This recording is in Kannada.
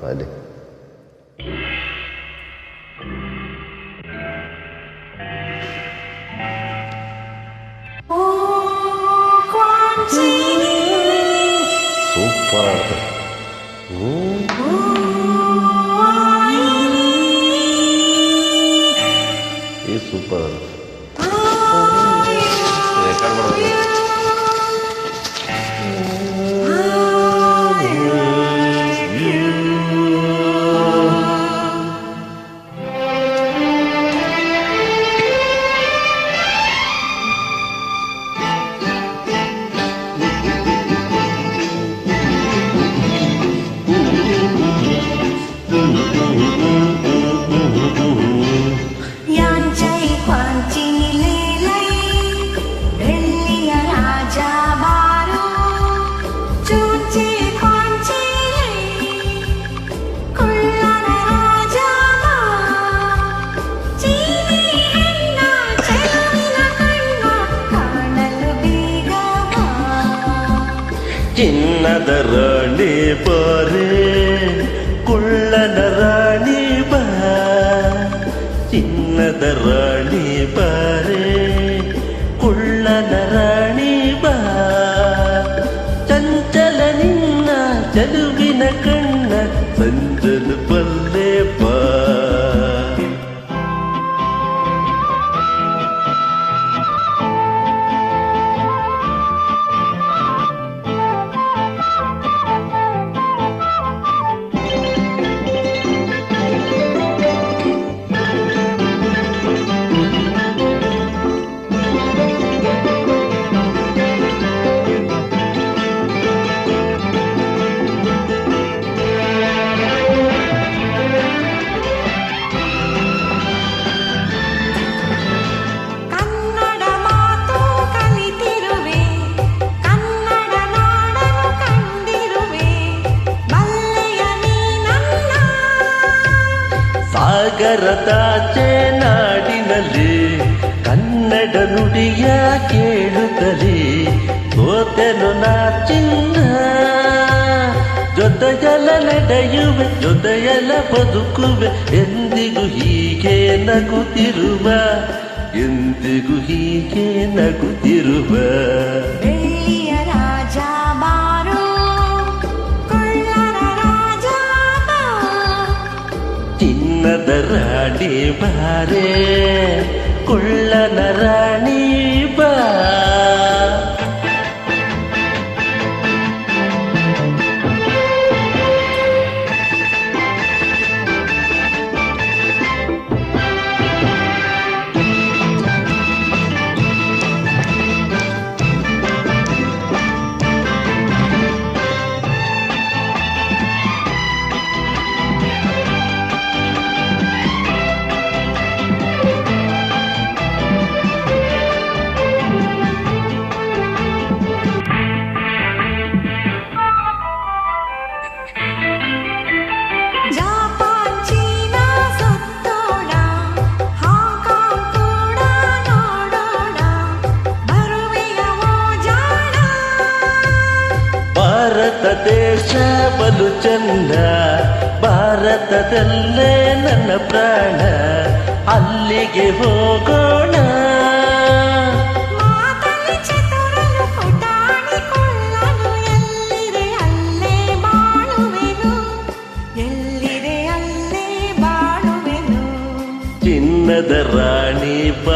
ಅಲ್ಲಿ ಸೂಪರ್ ಆಗ್ತದೆ. ಈ ಸೂಪರ್ ಅದು ರೆಕಾರ್ಡ್ ಮಾಡೋದು. ಚಿನ್ನದ ರಾಣಿ ಬಾರೆ ಕುಳ್ಳನ ರಾಣಿ ಬಾ, ಚಿನ್ನದ ರಾಣಿ ಬಾರೆ ಕುಳ್ಳನ ರಾಣಿ ಬಾ, ಚಂಚಲ ನಿನ್ನ ಚಲುವಿನ ಕಣ್ಣ ಸಂಜಲು ಬಲ್ಲೆ ಬಾ. ಸಾಗರದಾಚೆ ನಾಡಿನಲ್ಲಿ ಕನ್ನಡ ನುಡಿಯ ಕೇಳುತ್ತಲೇ ಸೋತೆನು ನಾ ಚಿನ್ನ, ಜೊತೆಯಲ ನಡೆಯುವೆ ಜೊತೆಯಲ ಬದುಕುವೆ, ಎಂದಿಗೂ ಹೀಗೆ ನಗುತ್ತಿರುವ, ಎಂದಿಗೂ ಹೀಗೆ ನಗುತ್ತಿರುವ. ಚಿನ್ನದ ರಾಣಿ ಬಾರೆ ಕುಳ್ಳನ ರಾಣಿ ಬಾ. ಭಾರತ ದೇಶ ಬಲು ಚಂದ, ಭಾರತದಲ್ಲೇ ನನ್ನ ಪ್ರಾಣ, ಅಲ್ಲಿಗೆ ಹೋಗೋಣ. ಚಿನ್ನದ ರಾಣಿ ಬಾ